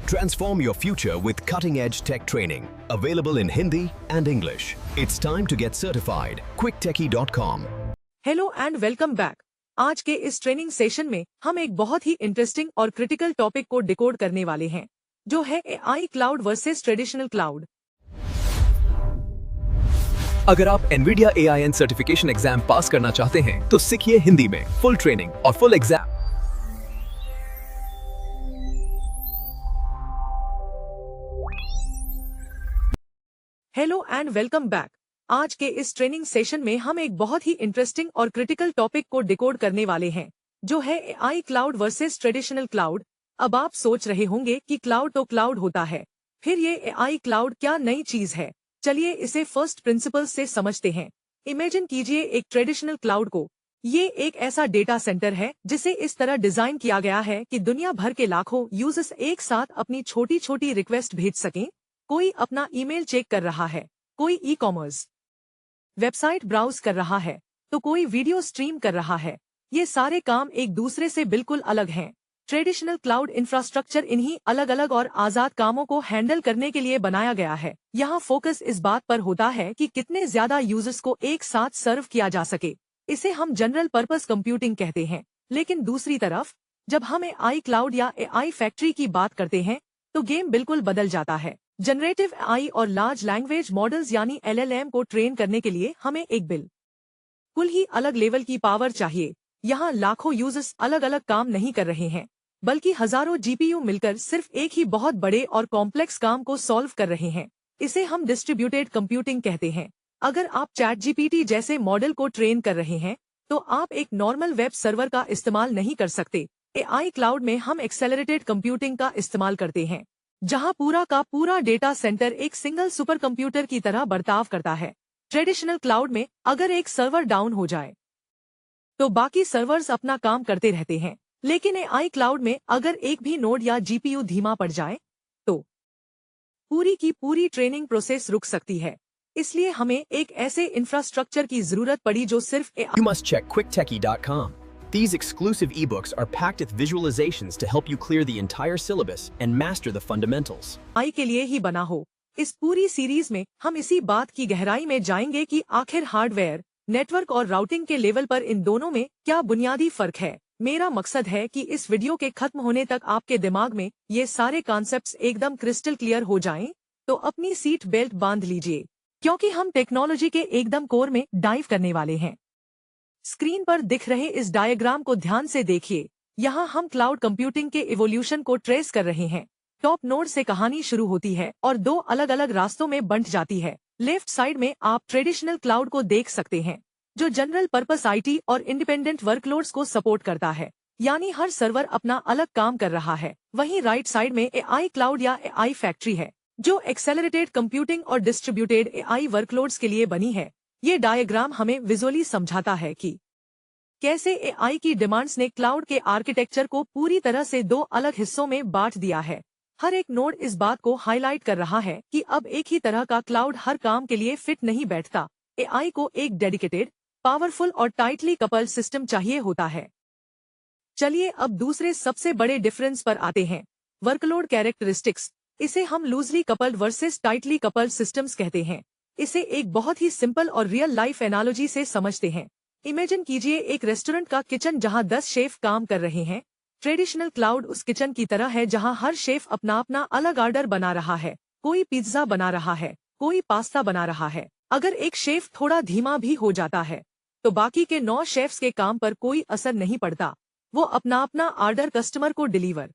Transform your future with cutting-edge tech training, available in Hindi and English. It's time to get certified. quicktechie.com. Hello and welcome back. आज के इस training session में हम एक बहुत ही interesting और critical topic को डिकोड करने वाले हैं, जो है AI cloud versus traditional cloud. अगर आप NVIDIA AIN सर्टिफिकेशन एग्जाम पास करना चाहते हैं तो सीखिए हिंदी में फुल ट्रेनिंग और full exam. Hello and welcome back. आज के इस ट्रेनिंग सेशन में हम एक बहुत ही इंटरेस्टिंग और क्रिटिकल टॉपिक को डिकोड करने वाले हैं, जो है AI cloud versus traditional cloud. अब आप सोच रहे होंगे कि क्लाउड तो क्लाउड होता है, फिर ये एआई क्लाउड क्या नई चीज है। चलिए इसे फर्स्ट प्रिंसिपल से समझते हैं। इमेजिन कीजिए एक ट्रेडिशनल क्लाउड को। ये एक ऐसा डेटा सेंटर है जिसे इस तरह डिजाइन किया गया है कि दुनिया भर के लाखों यूजर्स एक साथ अपनी छोटी छोटी रिक्वेस्ट भेज सकें। कोई अपना ईमेल चेक कर रहा है, कोई ई कॉमर्स वेबसाइट ब्राउज कर रहा है, तो कोई वीडियो स्ट्रीम कर रहा है। ये सारे काम एक दूसरे से बिल्कुल अलग हैं। ट्रेडिशनल क्लाउड इंफ्रास्ट्रक्चर इन्हीं अलग अलग और आजाद कामों को हैंडल करने के लिए बनाया गया है। यहाँ फोकस इस बात पर होता है कि कितने ज्यादा यूजर्स को एक साथ सर्व किया जा सके। इसे हम जनरल पर्पस कंप्यूटिंग कहते हैं। लेकिन दूसरी तरफ जब हम एआई क्लाउड या एआई फैक्ट्री की बात करते हैं तो गेम बिल्कुल बदल जाता है। जनरेटिव एआई और लार्ज लैंग्वेज मॉडल्स यानी LLM को ट्रेन करने के लिए हमें एक बिल्कुल ही अलग लेवल की पावर चाहिए। यहाँ लाखों यूजर्स अलग अलग काम नहीं कर रहे हैं, बल्कि हजारों GPU मिलकर सिर्फ एक ही बहुत बड़े और कॉम्प्लेक्स काम को सॉल्व कर रहे हैं। इसे हम डिस्ट्रीब्यूटेड कंप्यूटिंग कहते हैं। अगर आप ChatGPT जैसे मॉडल को ट्रेन कर रहे हैं तो आप एक नॉर्मल वेब सर्वर का इस्तेमाल नहीं कर सकते। एआई क्लाउड में हम एक्सेलरेटेड कंप्यूटिंग का इस्तेमाल करते हैं, जहां पूरा का पूरा डेटा सेंटर एक सिंगल सुपर कंप्यूटर की तरह बर्ताव करता है। ट्रेडिशनल क्लाउड में अगर एक सर्वर डाउन हो जाए तो बाकी सर्वर्स अपना काम करते रहते हैं, लेकिन एआई क्लाउड में अगर एक भी नोड या GPU धीमा पड़ जाए तो पूरी की पूरी ट्रेनिंग प्रोसेस रुक सकती है। इसलिए हमें एक ऐसे इंफ्रास्ट्रक्चर की जरूरत पड़ी जो सिर्फ You must check quicktechie.com. These exclusive ebooks are packed with visualizations to help you clear the entire syllabus and master the fundamentals. AI के लिए ही बना हो। इस पूरी सीरीज में हम इसी बात की गहराई में जाएंगे कि आखिर हार्डवेयर, नेटवर्क और राउटिंग के लेवल पर इन दोनों में क्या बुनियादी फर्क है। मेरा मकसद है कि इस वीडियो के खत्म होने तक आपके दिमाग में ये सारे कॉन्सेप्ट्स एकदम क्रिस्टल क्लियर हो जाएं। तो अपनी सीट बेल्ट बांध लीजिए, क्योंकि हम टेक्नोलॉजी के एकदम कोर में डाइव करने वाले हैं। स्क्रीन पर दिख रहे इस डायग्राम को ध्यान से देखिए। यहाँ हम क्लाउड कंप्यूटिंग के इवोल्यूशन को ट्रेस कर रहे हैं। टॉप नोड से कहानी शुरू होती है और दो अलग अलग रास्तों में बंट जाती है। लेफ्ट साइड में आप ट्रेडिशनल क्लाउड को देख सकते हैं, जो जनरल पर्पस IT और इंडिपेंडेंट वर्कलोड्स को सपोर्ट करता है, यानी हर सर्वर अपना अलग काम कर रहा है। वहीं राइट साइड में एआई क्लाउड या एआई फैक्ट्री है, जो एक्सेलरेटेड कंप्यूटिंग और डिस्ट्रीब्यूटेड एआई वर्कलोड्स के लिए बनी है। ये डायग्राम हमें विजुअली समझाता है कि कैसे एआई की डिमांड्स ने क्लाउड के आर्किटेक्चर को पूरी तरह से दो अलग हिस्सों में बांट दिया है। हर एक नोड इस बात को हाईलाइट कर रहा है कि अब एक ही तरह का क्लाउड हर काम के लिए फिट नहीं बैठता। एआई को एक डेडिकेटेड, पावरफुल और टाइटली कपल्ड सिस्टम चाहिए होता है। चलिए अब दूसरे सबसे बड़े डिफरेंस पर आते हैं, वर्कलोड कैरेक्टरिस्टिक्स। इसे हम loosely coupled versus tightly coupled systems कहते हैं। इसे एक बहुत ही सिंपल और रियल लाइफ एनालॉजी से समझते हैं। इमेजिन कीजिए एक रेस्टोरेंट का किचन जहां 10 शेफ काम कर रहे हैं। ट्रेडिशनल क्लाउड उस किचन की तरह है जहां हर शेफ अपना अपना अलग ऑर्डर बना रहा है। कोई पिज्जा बना रहा है, कोई पास्ता बना रहा है। अगर एक शेफ थोड़ा धीमा भी हो जाता है तो बाकी के 9 शेफ्स के काम पर कोई असर नहीं पड़ता। वो अपना अपना ऑर्डर कस्टमर को डिलीवर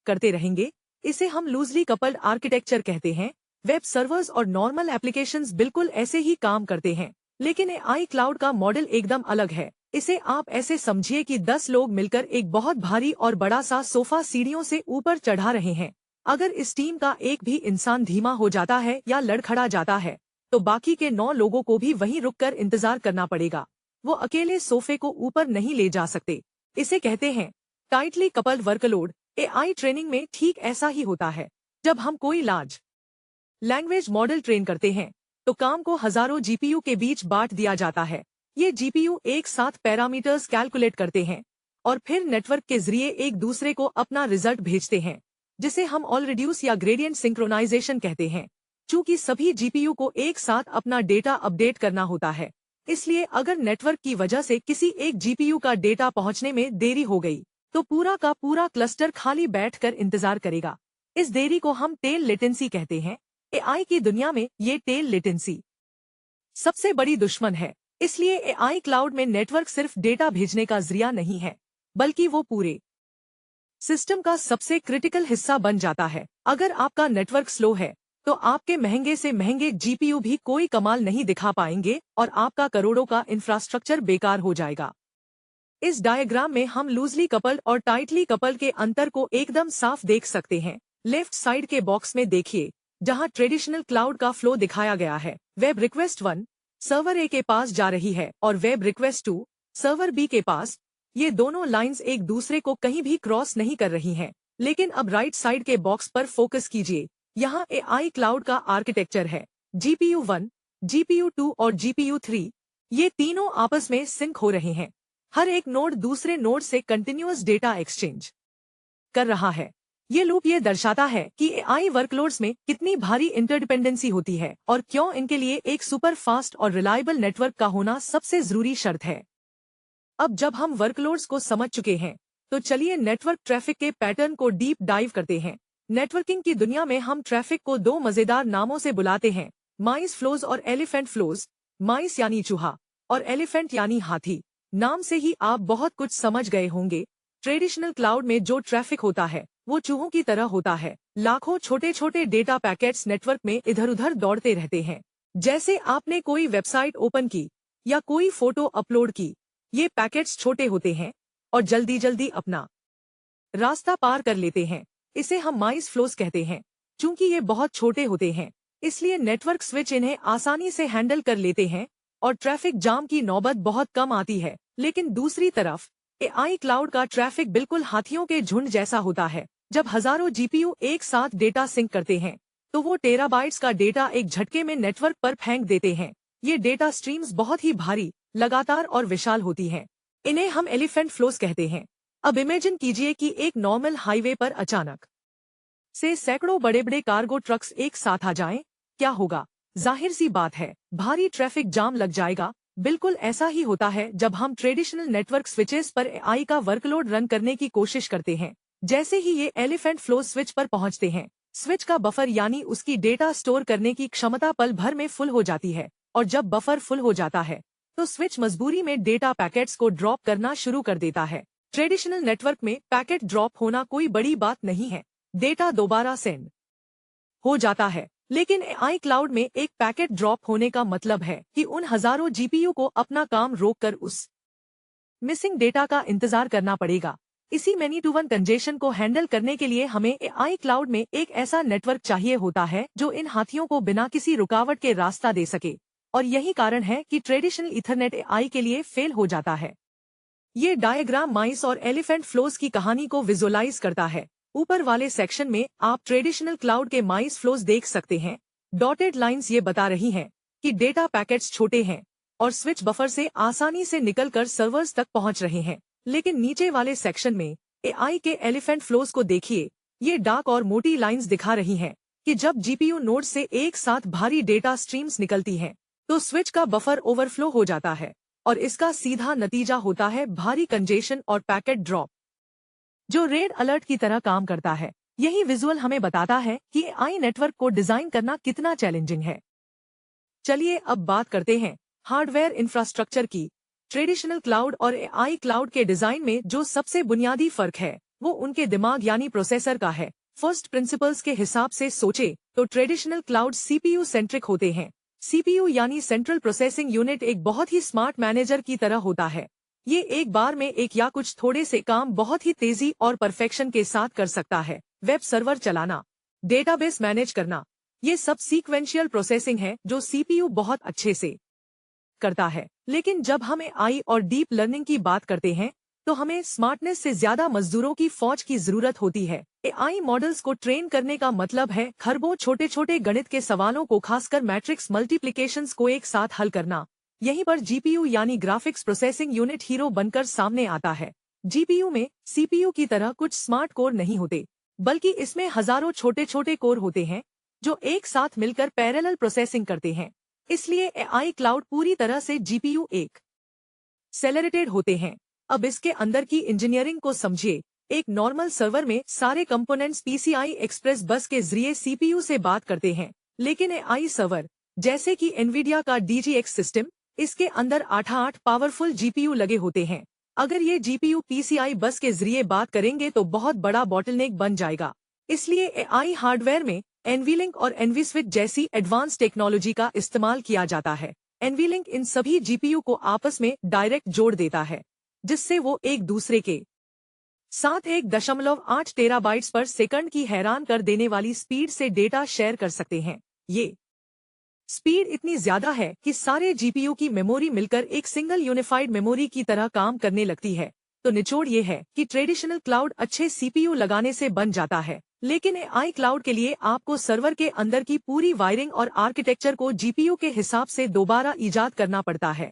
करते रहेंगे। इसे हम लूजली कपल्ड आर्किटेक्चर कहते हैं। वेब सर्वर्स और नॉर्मल एप्लीकेशंस बिल्कुल ऐसे ही काम करते हैं, लेकिन एआई क्लाउड का मॉडल एकदम अलग है। इसे आप ऐसे समझिए कि 10 लोग मिलकर एक बहुत भारी और बड़ा सा सोफा सीढ़ियों से ऊपर चढ़ा रहे हैं। अगर इस टीम का एक भी इंसान धीमा हो जाता है या लड़खड़ा जाता है तो बाकी के 9 लोगों को भी वहीं रुककर इंतजार करना पड़ेगा। वो अकेले सोफे को ऊपर नहीं ले जा सकते। इसे कहते हैं tightly coupled workload. AI training में ठीक ऐसा ही होता है। जब हम कोई लार्ज लैंग्वेज मॉडल ट्रेन करते हैं तो काम को हजारों GPU के बीच बांट दिया जाता है। ये GPU एक साथ पैरामीटर्स कैलकुलेट करते हैं और फिर नेटवर्क के जरिए एक दूसरे को अपना रिजल्ट भेजते हैं। जिसे हम ऑल रिड्यूस या ग्रेडियंट सिंक्रोनाइजेशन कहते हैं। चूंकि सभी जीपीयू को एक साथ अपना डेटा अपडेट करना होता है, इसलिए अगर नेटवर्क की वजह से किसी एक जीपीयू का डेटा पहुंचने में देरी हो गई, तो पूरा का पूरा क्लस्टर खाली बैठकर इंतजार करेगा। इस देरी को हम टेल लेटेंसी कहते हैं। एआई की दुनिया में ये टेल लेटेंसी सबसे बड़ी दुश्मन है। इसलिए एआई क्लाउड में नेटवर्क सिर्फ डेटा भेजने का जरिया नहीं है, बल्कि वो पूरे सिस्टम का सबसे क्रिटिकल हिस्सा बन जाता है। अगर आपका नेटवर्क स्लो है, तो आपके महंगे से महंगे जीपीयू भी कोई कमाल नहीं दिखा पाएंगे और आपका करोड़ों का इंफ्रास्ट्रक्चर बेकार हो जाएगा। इस डायग्राम में हम लूजली कपल्ड और टाइटली कपल्ड के अंतर को एकदम साफ देख सकते हैं। लेफ्ट साइड के बॉक्स में देखिए, जहां ट्रेडिशनल क्लाउड का फ्लो दिखाया गया है। वेब रिक्वेस्ट 1 सर्वर ए के पास जा रही है और वेब रिक्वेस्ट 2 सर्वर बी के पास। ये दोनों लाइंस एक दूसरे को कहीं भी क्रॉस नहीं कर रही हैं। लेकिन अब राइट साइड के बॉक्स पर फोकस कीजिए। यहाँ एआई क्लाउड का आर्किटेक्चर है। जीपीयू 1, जीपीयू 2 और जीपीयू 3, ये तीनों आपस में सिंक हो रहे हैं। हर एक नोड दूसरे नोड से कंटिन्यूअस डेटा एक्सचेंज कर रहा है। ये लूप ये दर्शाता है कि एआई वर्कलोड्स में कितनी भारी इंटरडिपेंडेंसी होती है और क्यों इनके लिए एक सुपर फास्ट और रिलायबल नेटवर्क का होना सबसे जरूरी शर्त है। अब जब हम वर्कलोड्स को समझ चुके हैं, तो चलिए नेटवर्क ट्रैफिक के पैटर्न को डीप डाइव करते हैं। नेटवर्किंग की दुनिया में हम ट्रैफिक को दो मजेदार नामों से बुलाते हैं, माइस फ्लोज और एलिफेंट फ्लोज। माइस यानी चूहा और एलिफेंट यानी हाथी। नाम से ही आप बहुत कुछ समझ गए होंगे। ट्रेडिशनल क्लाउड में जो ट्रैफिक होता है, वो चूहों की तरह होता है। लाखों छोटे छोटे डेटा पैकेट्स नेटवर्क में इधर उधर दौड़ते रहते हैं। जैसे आपने कोई वेबसाइट ओपन की या कोई फोटो अपलोड की, ये पैकेट्स छोटे होते हैं और जल्दी जल्दी अपना रास्ता पार कर लेते हैं। इसे हम माइस फ्लोज कहते हैं। चूंकि ये बहुत छोटे होते हैं, इसलिए नेटवर्क स्विच इन्हें आसानी से हैंडल कर लेते हैं और ट्रैफिक जाम की नौबत बहुत कम आती है। लेकिन दूसरी तरफ एआई क्लाउड का ट्रैफिक बिल्कुल हाथियों के झुंड जैसा होता है। जब हजारों जीपीयू एक साथ डेटा सिंक करते हैं, तो वो टेराबाइट्स का डेटा एक झटके में नेटवर्क पर फेंक देते हैं। ये डेटा स्ट्रीम्स बहुत ही भारी, लगातार और विशाल होती हैं। इन्हें हम एलिफेंट फ्लोज कहते हैं। अब इमेजिन कीजिए कि एक नॉर्मल हाईवे पर अचानक से सैकड़ों बड़े बड़े कार्गो ट्रक्स एक साथ आ जाएं। क्या होगा? जाहिर सी बात है, भारी ट्रैफिक जाम लग जाएगा। बिल्कुल ऐसा ही होता है जब हम ट्रेडिशनल नेटवर्क स्विचेस पर एआई का वर्कलोड रन करने की कोशिश करते हैं। जैसे ही ये एलिफेंट फ्लोज स्विच पर पहुंचते हैं, स्विच का बफर यानी उसकी डेटा स्टोर करने की क्षमता पल भर में फुल हो जाती है। और जब बफर फुल हो जाता है, तो स्विच मजबूरी में डेटा पैकेट्स को ड्रॉप करना शुरू कर देता है। ट्रेडिशनल नेटवर्क में पैकेट ड्रॉप होना कोई बड़ी बात नहीं है, डेटा दोबारा सेंड हो जाता है। लेकिन एआई क्लाउड में एक पैकेट ड्रॉप होने का मतलब है कि उन हजारों जीपीयू को अपना काम रोककर उस मिसिंग डेटा का इंतजार करना पड़ेगा। इसी मैनी टू वन कंजेशन को हैंडल करने के लिए हमें एआई क्लाउड में एक ऐसा नेटवर्क चाहिए होता है जो इन हाथियों को बिना किसी रुकावट के रास्ता दे सके। और यही कारण है कि ट्रेडिशनल इथरनेट एआई के लिए फेल हो जाता है। ये डायग्राम माइस और एलिफेंट फ्लोज की कहानी को विजुअलाइज करता है। ऊपर वाले सेक्शन में आप ट्रेडिशनल क्लाउड के माइस फ्लोज देख सकते हैं। डॉटेड लाइंस ये बता रही हैं कि डेटा पैकेट्स छोटे हैं और स्विच बफर से आसानी से निकलकर सर्वर्स तक पहुंच रहे हैं। लेकिन नीचे वाले सेक्शन में एआई के एलिफेंट फ्लोज को देखिए। ये डार्क और मोटी लाइंस दिखा रही हैं कि जब जीपीयू नोड से एक साथ भारी डेटा स्ट्रीम्स निकलती हैं, तो स्विच का बफर ओवरफ्लो हो जाता है और इसका सीधा नतीजा होता है भारी कंजेशन और पैकेट ड्रॉप, जो रेड अलर्ट की तरह काम करता है। यही विजुअल हमें बताता है कि एआई नेटवर्क को डिजाइन करना कितना चैलेंजिंग है। चलिए अब बात करते हैं हार्डवेयर इंफ्रास्ट्रक्चर की। ट्रेडिशनल क्लाउड और एआई क्लाउड के डिजाइन में जो सबसे बुनियादी फर्क है, वो उनके दिमाग यानी प्रोसेसर का है। फर्स्ट प्रिंसिपल्स के हिसाब से सोचे तो ट्रेडिशनल क्लाउड सीपीयू सेंट्रिक होते हैं। सीपीयू यानी सेंट्रल प्रोसेसिंग यूनिट एक बहुत ही स्मार्ट मैनेजर की तरह होता है। ये एक बार में एक या कुछ थोड़े से काम बहुत ही तेजी और परफेक्शन के साथ कर सकता है। वेब सर्वर चलाना, डेटाबेस मैनेज करना, ये सब सीक्वेंशियल प्रोसेसिंग है जो सीपीयू बहुत अच्छे से करता है। लेकिन जब हम एआई और डीप लर्निंग की बात करते हैं, तो हमें स्मार्टनेस से ज्यादा मजदूरों की फौज की जरूरत होती है। एआई मॉडल्स को ट्रेन करने का मतलब है खरबों छोटे छोटे गणित के सवालों को, खासकर मैट्रिक्स मल्टीप्लिकेशंस को एक साथ हल करना। यहीं पर जीपीयू यानी ग्राफिक्स प्रोसेसिंग यूनिट हीरो बनकर सामने आता है। जीपीयू में सीपीयू की तरह कुछ स्मार्ट कोर नहीं होते। बल्कि इसमें हजारों छोटे छोटे कोर होते हैं जो एक साथ मिलकर पैरेलल प्रोसेसिंग करते हैं। इसलिए एआई क्लाउड पूरी तरह से जीपीयू एक सेलेरेटेड होते हैं। अब इसके अंदर की इंजीनियरिंग को समझिए। एक नॉर्मल सर्वर में सारे कंपोनेंट्स पीसीआई एक्सप्रेस बस के जरिए सीपीयू से बात करते हैं, लेकिन एआई सर्वर जैसे कि एनवीडिया का डीजीएक्स सिस्टम, इसके अंदर 8 पावरफुल जीपीयू लगे होते हैं। अगर ये जीपीयू पीसीआई बस के जरिए बात करेंगे तो बहुत बड़ा बॉटलनेक बन जाएगा। इसलिए एआई हार्डवेयर में एनवीलिंक और एनवीस्विच जैसी एडवांस टेक्नोलॉजी का इस्तेमाल किया जाता है। एनवीलिंक इन सभी जीपीयू को आपस में डायरेक्ट जोड़ देता है, जिससे वो एक दूसरे के साथ 1.8 टेराबाइट्स पर सेकंड की हैरान कर देने वाली स्पीड से डेटा शेयर कर सकते हैं। ये स्पीड इतनी ज्यादा है कि सारे जीपीयू की मेमोरी मिलकर एक सिंगल यूनिफाइड मेमोरी की तरह काम करने लगती है। तो निचोड़ ये है कि ट्रेडिशनल क्लाउड अच्छे सीपीयू लगाने से बन जाता है, लेकिन एआई क्लाउड के लिए आपको सर्वर के अंदर की पूरी वायरिंग और आर्किटेक्चर को जीपीयू के हिसाब से दोबारा इजाद करना पड़ता है।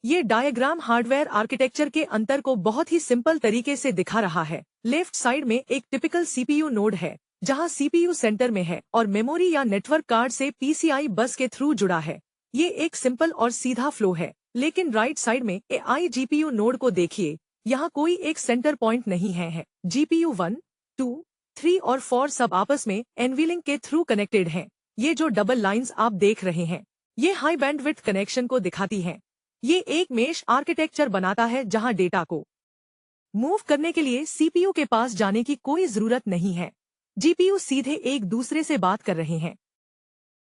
ये डायग्राम हार्डवेयर आर्किटेक्चर के अंतर को बहुत ही सिंपल तरीके से दिखा रहा है। लेफ्ट साइड में एक टिपिकल सीपीयू नोड है, जहां सीपीयू सेंटर में है और मेमोरी या नेटवर्क कार्ड से पीसीआई बस के थ्रू जुड़ा है। ये एक सिंपल और सीधा फ्लो है। लेकिन राइट साइड में एआई जीपीयू नोड को देखिए, यहाँ कोई एक सेंटर पॉइंट नहीं है। जीपीयू 1, 2, 3 और 4 सब आपस में एनवीलिंक के थ्रू कनेक्टेड हैं। ये जो डबल लाइंस आप देख रहे हैं, ये हाई बैंडविड्थ कनेक्शन को दिखाती हैं। ये एक मेश आर्किटेक्चर बनाता है जहां डेटा को मूव करने के लिए सीपीयू के पास जाने की कोई जरूरत नहीं है। जीपीयू सीधे एक दूसरे से बात कर रहे हैं।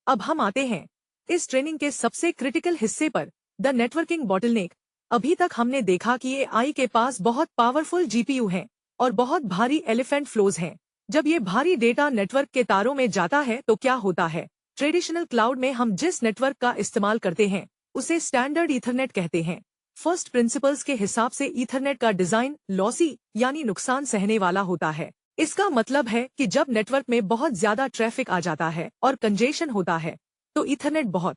अब हम आते हैं इस ट्रेनिंग के सबसे क्रिटिकल हिस्से पर, द नेटवर्किंग बॉटलनेक। अभी तक हमने देखा कि एआई के पास बहुत पावरफुल जीपीयू हैं और बहुत भारी एलिफेंट फ्लोज हैं। जब ये भारी डेटा नेटवर्क के तारों में जाता है तो क्या होता है? ट्रेडिशनल क्लाउड में हम जिस नेटवर्क का इस्तेमाल करते हैं उसे स्टैंडर्ड ईथरनेट कहते हैं। फर्स्ट प्रिंसिपल्स के हिसाब से ईथरनेट का डिजाइन लॉसी यानी नुकसान सहने वाला होता है। इसका मतलब है कि जब नेटवर्क में बहुत ज्यादा ट्रैफिक आ जाता है और कंजेशन होता है तो ईथरनेट बहुत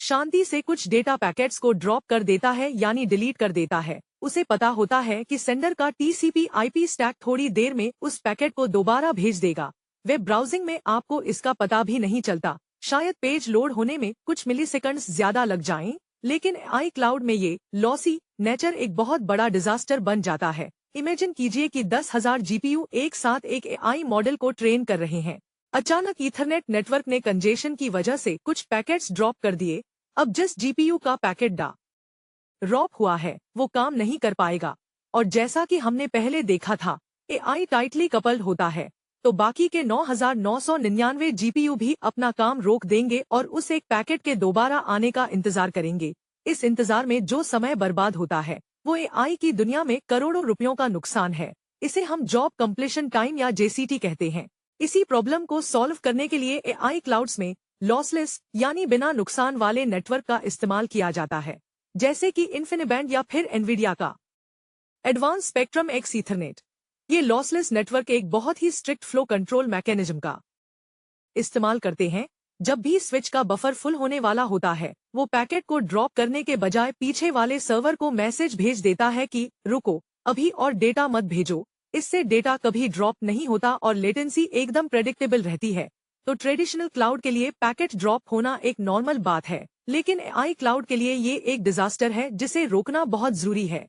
शांति से कुछ डेटा पैकेट्स को ड्रॉप कर देता है यानी डिलीट कर देता है। उसे पता होता है कि सेंडर का टीसीपी आईपी स्टैक थोड़ी देर में उस पैकेट को दोबारा भेज देगा। वेब ब्राउजिंग में आपको इसका पता भी नहीं चलता। शायद पेज लोड होने में कुछ मिलीसेकंड्स ज्यादा लग जाएं, लेकिन एआई क्लाउड में ये लॉसी नेचर एक बहुत बड़ा डिजास्टर बन जाता है। इमेजिन कीजिए कि 10,000 जीपीयू एक साथ एक एआई मॉडल को ट्रेन कर रहे हैं। अचानक ईथरनेट नेटवर्क ने कंजेशन की वजह से कुछ पैकेट्स ड्रॉप कर दिए। अब जिस जीपीयू का पैकेट ड्रॉप हुआ है वो काम नहीं कर पाएगा, और जैसा कि हमने पहले देखा था एआई टाइटली कपल्ड होता है, तो बाकी के 9,999 जीपीयू भी अपना काम रोक देंगे और उस एक पैकेट के दोबारा आने का इंतजार करेंगे। इस इंतजार में जो समय बर्बाद होता है वो एआई की दुनिया में करोड़ों रुपयों का नुकसान है। इसे हम जॉब कंप्लीशन टाइम या जेसीटी कहते हैं। इसी प्रॉब्लम को सॉल्व करने के लिए एआई क्लाउड्स में लॉसलेस यानी बिना नुकसान वाले नेटवर्क का इस्तेमाल किया जाता है, जैसे कि इन्फिनिबैंड या फिर एनवीडिया का एडवांस स्पेक्ट्रम एक्स ईथरनेट। ये लॉसलेस नेटवर्क एक बहुत ही स्ट्रिक्ट फ्लो कंट्रोल मैकेनिज्म का इस्तेमाल करते हैं। जब भी स्विच का बफर फुल होने वाला होता है वो पैकेट को ड्रॉप करने के बजाय पीछे वाले सर्वर को मैसेज भेज देता है कि रुको अभी और डेटा मत भेजो। इससे डेटा कभी ड्रॉप नहीं होता और लेटेंसी एकदम प्रेडिक्टेबल रहती है। तो ट्रेडिशनल क्लाउड के लिए पैकेट ड्रॉप होना एक नॉर्मल बात है, लेकिन एआई क्लाउड के लिए ये एक डिजास्टर है जिसे रोकना बहुत जरूरी है।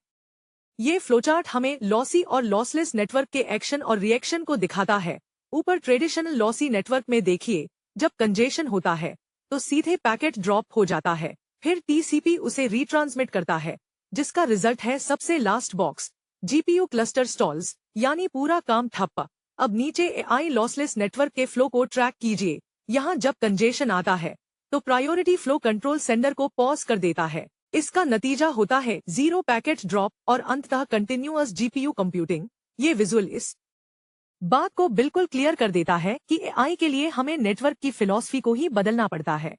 ये फ्लोचार्ट हमें लॉसी और लॉसलेस नेटवर्क के एक्शन और रिएक्शन को दिखाता है। ऊपर ट्रेडिशनल लॉसी नेटवर्क में देखिए, जब कंजेशन होता है तो सीधे पैकेट ड्रॉप हो जाता है, फिर टीसीपी उसे रीट्रांसमिट करता है, जिसका रिजल्ट है सबसे last box GPU cluster stalls, यानी पूरा काम ठप्प। अब नीचे एआई लॉसलेस नेटवर्क के फ्लो को ट्रैक कीजिए। यहाँ जब कंजेशन आता है तो प्रायोरिटी फ्लो कंट्रोल सेंडर को पॉज कर देता है। इसका नतीजा होता है 0 पैकेट ड्रॉप और अंततः कंटिन्यूअस जीपीयू कंप्यूटिंग। ये विजुअल इस बात को बिल्कुल क्लियर कर देता है कि एआई के लिए हमें नेटवर्क की फिलॉसफी को ही बदलना पड़ता है।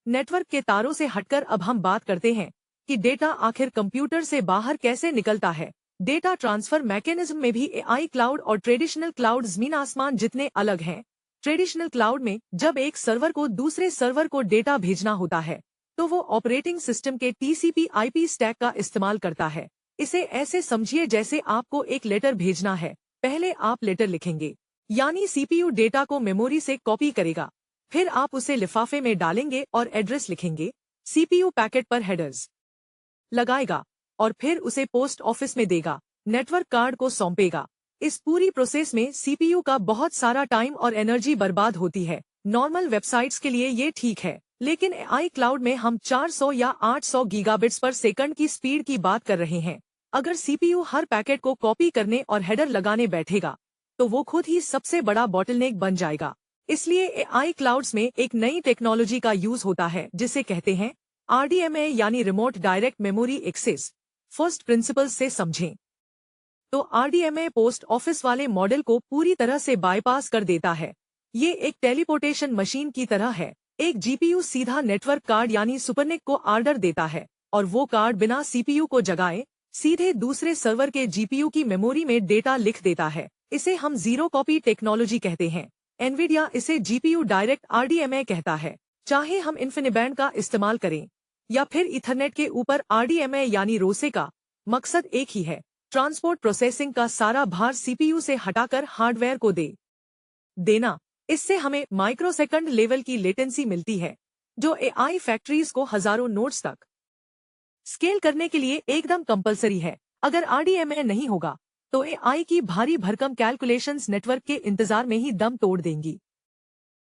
नेटवर्क के तारों से हटकर अब हम बात करते हैं कि डेटा आखिर कंप्यूटर से बाहर कैसे निकलता है। डेटा ट्रांसफर मैकेनिज्म में भी एआई क्लाउड और ट्रेडिशनल क्लाउड जमीन आसमान जितने अलग हैं। ट्रेडिशनल क्लाउड में जब एक सर्वर को दूसरे सर्वर को डेटा भेजना होता है तो वो ऑपरेटिंग सिस्टम के टीसीपी आईपी स्टैक का इस्तेमाल करता है। इसे ऐसे समझिए जैसे आपको एक लेटर भेजना है पहले आप लेटर लिखेंगे, यानी सीपीयू डेटा को मेमोरी से कॉपी करेगा। फिर आप उसे लिफाफे में डालेंगे और एड्रेस लिखेंगे। सीपीयू पैकेट पर हेडर्स लगाएगा और फिर उसे पोस्ट ऑफिस में देगा, नेटवर्क कार्ड को सौंपेगा। इस पूरी प्रोसेस में सीपीयू का बहुत सारा टाइम और एनर्जी बर्बाद होती है। नॉर्मल वेबसाइट्स के लिए ये ठीक है, लेकिन एआई क्लाउड में हम 400 या 800 गीगाबिट्स पर सेकंड की स्पीड की बात कर रहे हैं। अगर सीपीयू हर पैकेट को कॉपी करने और हेडर लगाने बैठेगा, तो वो खुद ही सबसे बड़ा बॉटलनेक बन जाएगा। इसलिए एआई क्लाउड्स में एक नई टेक्नोलॉजी का यूज होता है जिसे कहते हैं आरडीएमए, यानी remote direct memory access. First principle से समझें तो आरडीएमए पोस्ट ऑफिस वाले मॉडल को पूरी तरह से बाईपास कर देता है। ये एक टेलीपोर्टेशन मशीन की तरह है। एक जीपीयू सीधा नेटवर्क कार्ड यानी सुपरनिक को ऑर्डर देता है और वो कार्ड बिना सीपीयू को जगाए सीधे दूसरे सर्वर के जीपीयू की मेमोरी में डेटा लिख देता है। इसे हम जीरो कॉपी टेक्नोलॉजी कहते हैं। एनवीडिया इसे जीपीयू डायरेक्ट आरडीएमए कहता है। चाहे हम इन्फिनिबैंड का इस्तेमाल करें या फिर इथरनेट के ऊपर आरडीएमए यानी रोसे का, मकसद एक ही है, ट्रांसपोर्ट प्रोसेसिंग का सारा भार सीपीयू से हटाकर हार्डवेयर को देना। इससे हमें माइक्रोसेकंड लेवल की लेटेंसी मिलती है, जो एआई फैक्ट्रीज को हजारों नोड्स तक स्केल करने के लिए एकदम कंपलसरी है। अगर आरडीएमए नहीं होगा तो एआई की भारी भरकम कैलकुलेशंस नेटवर्क के इंतजार में ही दम तोड़ देंगी।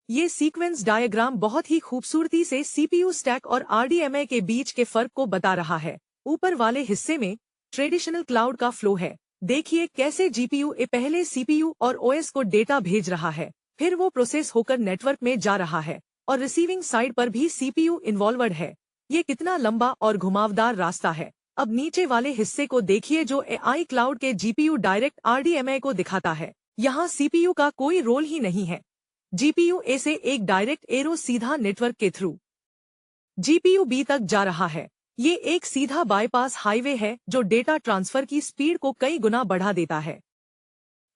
ये सीक्वेंस डायग्राम बहुत ही खूबसूरती से सीपीयू स्टैक और आरडीएमए के बीच के फर्क को बता रहा है। ऊपर वाले हिस्से में ट्रेडिशनल क्लाउड का फ्लो है। देखिए कैसे जीपीयू पहले सीपीयू और ओएस को डेटा भेज रहा है, फिर वो प्रोसेस होकर नेटवर्क में जा रहा है और रिसीविंग साइड पर भी सीपीयू इन्वॉल्वड है। ये कितना लंबा और घुमावदार रास्ता है। अब नीचे वाले हिस्से को देखिए जो एआई क्लाउड के जीपीयू डायरेक्ट आरडीएमए को दिखाता है। यहाँ सीपीयू का कोई रोल ही नहीं है। जीपीयू ए से एक डायरेक्ट एरो सीधा नेटवर्क के थ्रू जीपीयू बी तक जा रहा है। ये एक सीधा बाईपास हाईवे है जो डेटा ट्रांसफर की स्पीड को कई गुना बढ़ा देता है।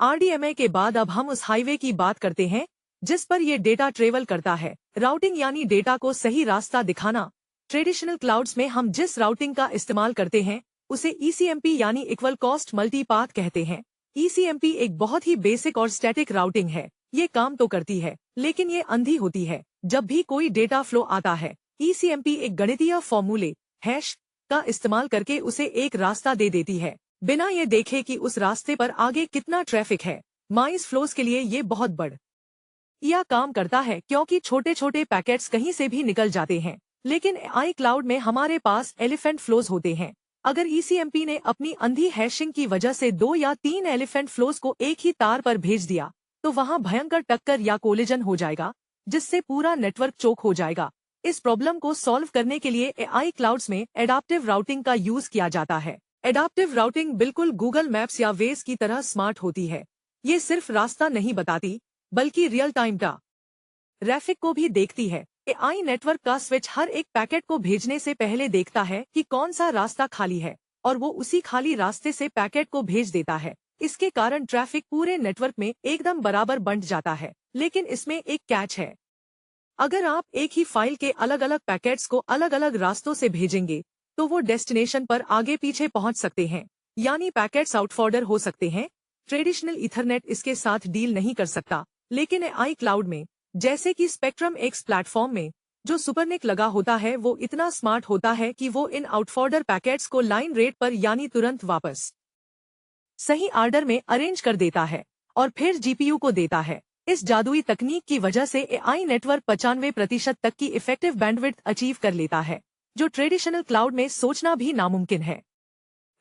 आरडीएमए के बाद अब हम उस हाईवे की बात करते हैं जिस पर यह डेटा ट्रेवल करता है। राउटिंग यानी डेटा को सही रास्ता दिखाना। ट्रेडिशनल क्लाउड्स में हम जिस राउटिंग का इस्तेमाल करते हैं उसे ईसीएमपी यानी इक्वल कॉस्ट मल्टीपाथ कहते हैं। ईसीएमपी एक बहुत ही बेसिक और स्टैटिक राउटिंग है। ये काम तो करती है, लेकिन ये अंधी होती है। जब भी कोई डेटा फ्लो आता है, ईसीएमपी एक गणितीय फॉर्मूले हैश का इस्तेमाल करके उसे एक रास्ता दे देती है, बिना ये देखे कि उस रास्ते पर आगे कितना ट्रैफिक है। माइस फ्लोस के लिए ये बहुत बढ़िया काम करता है क्योंकि छोटे छोटे पैकेट्स कहीं से भी निकल जाते हैं। लेकिन एआई क्लाउड में हमारे पास एलिफेंट फ्लोज होते हैं। अगर ईसीएमपी ने अपनी अंधी हैशिंग की वजह से 2 या 3 एलिफेंट फ्लोज को एक ही तार पर भेज दिया तो वहां भयंकर टक्कर या कोलिजन हो जाएगा, जिससे पूरा नेटवर्क चोक हो जाएगा। इस प्रॉब्लम को सॉल्व करने के लिए एआई क्लाउड्स में एडाप्टिव राउटिंग का यूज किया जाता है। एडाप्टिव राउटिंग बिल्कुल गूगल मैप्स या वेज की तरह स्मार्ट होती है। ये सिर्फ रास्ता नहीं बताती, बल्कि रियल टाइम ट्रैफिक को भी देखती है। एआई नेटवर्क का स्विच हर एक पैकेट को भेजने से पहले देखता है कि कौन सा रास्ता खाली है और वो उसी खाली रास्ते से पैकेट को भेज देता है। इसके कारण ट्रैफिक पूरे नेटवर्क में एकदम बराबर बंट जाता है। लेकिन इसमें एक कैच है। अगर आप एक ही फाइल के अलग अलग पैकेट्स को अलग अलग रास्तों से भेजेंगे तो वो डेस्टिनेशन पर आगे पीछे पहुंच सकते हैं, यानी पैकेट्स आउटफॉर्डर हो सकते हैं। ट्रेडिशनल इथरनेट इसके साथ डील नहीं कर सकता, लेकिन एआई क्लाउड में, जैसे कि स्पेक्ट्रम एक्स प्लेटफॉर्म में, जो सुपरनिक लगा होता है वो इतना स्मार्ट होता है कि वो इन आउटफॉर्डर पैकेट्स को लाइन रेट पर यानी तुरंत वापस सही ऑर्डर में अरेंज कर देता है और फिर जीपीयू को देता है। इस जादुई तकनीक की वजह से एआई नेटवर्क 95% तक की इफेक्टिव बैंडविड्थ अचीव कर लेता है, जो ट्रेडिशनल क्लाउड में सोचना भी नामुमकिन है।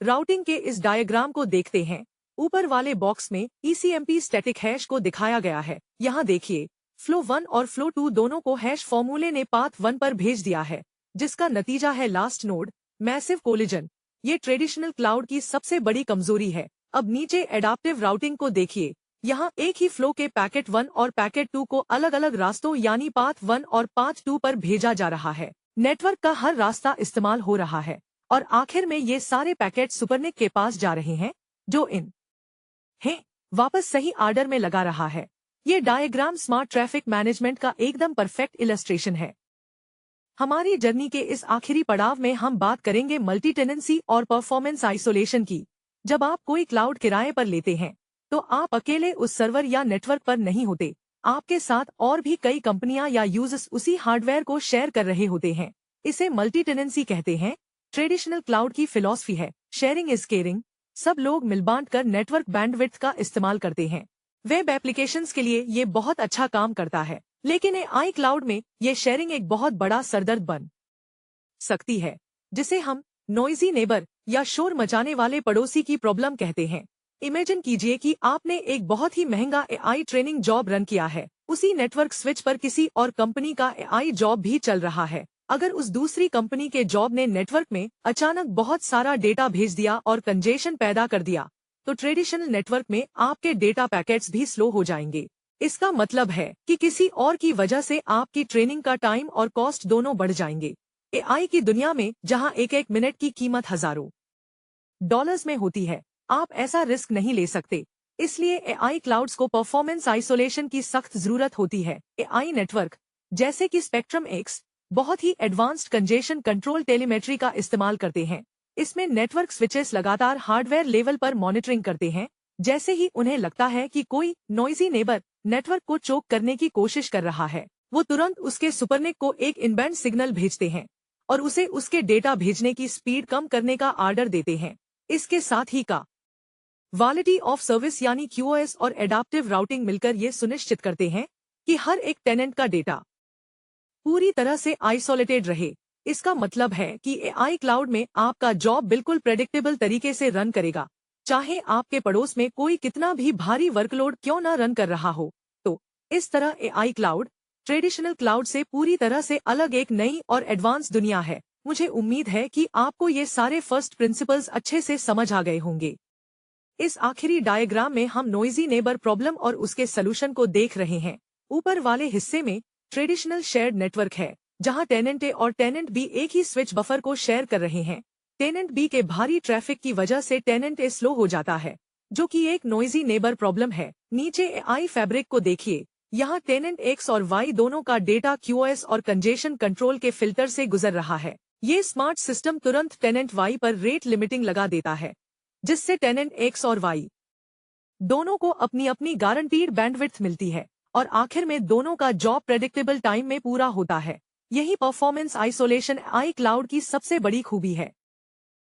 राउटिंग के इस डायग्राम को देखते हैं। ऊपर वाले बॉक्स में ईसीएमपी स्टैटिक हैश को दिखाया गया है। यहाँ देखिए, फ्लो 1 और फ्लो 2 दोनों को हैश फॉर्मूले ने पाथ 1 पर भेज दिया है, जिसका नतीजा है लास्ट नोड मैसिव कोलिजन। ये ट्रेडिशनल क्लाउड की सबसे बड़ी कमजोरी है। अब नीचे एडाप्टिव राउटिंग को देखिए। यहाँ एक ही फ्लो के पैकेट 1 और पैकेट 2 को अलग अलग रास्तों यानी पाथ 1 और पाथ 2 पर भेजा जा रहा है। नेटवर्क का हर रास्ता इस्तेमाल हो रहा है और आखिर में ये सारे पैकेट सुपरनिक के पास जा रहे हैं, जो वापस सही ऑर्डर में लगा रहा है। ये डायग्राम स्मार्ट ट्रैफिक मैनेजमेंट का एकदम परफेक्ट इलस्ट्रेशन है। हमारी जर्नी के इस आखिरी पड़ाव में हम बात करेंगे मल्टी टेनेंसी और परफॉर्मेंस आइसोलेशन की। जब आप कोई क्लाउड किराए पर लेते हैं तो आप अकेले उस सर्वर या नेटवर्क पर नहीं होते, आपके साथ और भी कई कंपनियां या यूजर्स उसी हार्डवेयर को शेयर कर रहे होते हैं। इसे मल्टी टेनेंसी कहते हैं। ट्रेडिशनल क्लाउड की फिलॉसफी है शेयरिंग इज केयरिंग। सब लोग मिलबांट कर नेटवर्क बैंडविड्थ का इस्तेमाल करते हैं। वेब एप्लीकेशंस के लिए ये बहुत अच्छा काम करता है, लेकिन एआई क्लाउड में ये शेयरिंग एक बहुत बड़ा सरदर्द बन सकती है, जिसे हम नॉइजी नेबर या शोर मचाने वाले पड़ोसी की प्रॉब्लम कहते हैं। इमेजिन कीजिए कि आपने एक बहुत ही महंगा एआई ट्रेनिंग जॉब रन किया है। उसी नेटवर्क स्विच पर किसी और कंपनी का एआई जॉब भी चल रहा है। अगर उस दूसरी कंपनी के जॉब ने नेटवर्क में अचानक बहुत सारा डेटा भेज दिया और कंजेशन पैदा कर दिया, तो ट्रेडिशनल नेटवर्क में आपके डेटा पैकेट्स भी स्लो हो जाएंगे। इसका मतलब है कि किसी और की वजह से आपकी ट्रेनिंग का टाइम और कॉस्ट दोनों बढ़ जाएंगे। एआई की दुनिया में जहां एक एक मिनट की कीमत हजारों डॉलर्स में होती है, आप ऐसा रिस्क नहीं ले सकते। इसलिए एआई क्लाउड्स को परफॉर्मेंस आइसोलेशन की सख्त जरूरत होती है। एआई नेटवर्क जैसे कि स्पेक्ट्रम एक्स बहुत ही एडवांस्ड कंजेशन कंट्रोल टेलीमेट्री का इस्तेमाल करते हैं। इसमें नेटवर्क स्विचेस लगातार हार्डवेयर लेवल पर मॉनिटरिंग करते हैं। जैसे ही उन्हें लगता है कि कोई नॉइजी नेबर नेटवर्क को चोक करने की कोशिश कर रहा है, वो तुरंत उसके सुपरनिक को एक इनबैंड सिग्नल भेजते हैं और उसे उसके डेटा भेजने की स्पीड कम करने का आर्डर देते हैं। इसके साथ ही क्वालिटी ऑफ सर्विस यानी क्यूओएस और एडाप्टिव राउटिंग मिलकर ये सुनिश्चित करते हैं कि हर एक टेनेंट का डेटा पूरी तरह से आइसोलेटेड रहे। इसका मतलब है कि एआई क्लाउड में आपका जॉब बिल्कुल प्रेडिक्टेबल तरीके से रन करेगा, चाहे आपके पड़ोस में कोई कितना भी भारी वर्कलोड क्यों न रन कर रहा हो। तो इस तरह एआई क्लाउड ट्रेडिशनल क्लाउड से पूरी तरह से अलग एक नई और एडवांस दुनिया है। मुझे उम्मीद है कि आपको ये सारे फर्स्ट प्रिंसिपल्स अच्छे से समझ आ गए होंगे। इस आखिरी डायग्राम में हम नॉइजी नेबर प्रॉब्लम और उसके सलूशन को देख रहे हैं। ऊपर वाले हिस्से में ट्रेडिशनल शेयर्ड नेटवर्क है, जहां टेनेंट ए और टेनेंट बी एक ही स्विच बफर को शेयर कर रहे हैं। टेनेंट बी के भारी ट्रैफिक की वजह से टेनेंट ए स्लो हो जाता है, जो कि एक नॉइजी नेबर प्रॉब्लम है। नीचे एआई फैब्रिक को देखिए। यहाँ टेनेंट एक्स और वाई दोनों का डेटा क्यूओएस और कंजेशन कंट्रोल के फिल्टर से गुजर रहा है। ये स्मार्ट सिस्टम तुरंत टेनेंट वाई पर रेट लिमिटिंग लगा देता है, जिससे टेनेंट एक्स और वाई दोनों को अपनी अपनी गारंटीड बैंडविड्थ मिलती है और आखिर में दोनों का जॉब प्रेडिक्टेबल टाइम में पूरा होता है। यही परफॉर्मेंस आइसोलेशन एआई क्लाउड की सबसे बड़ी खूबी है।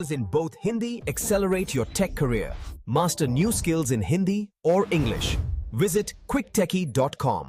In both Hindi, accelerate your tech career. Master new skills in Hindi or English. Visit quicktechie.com.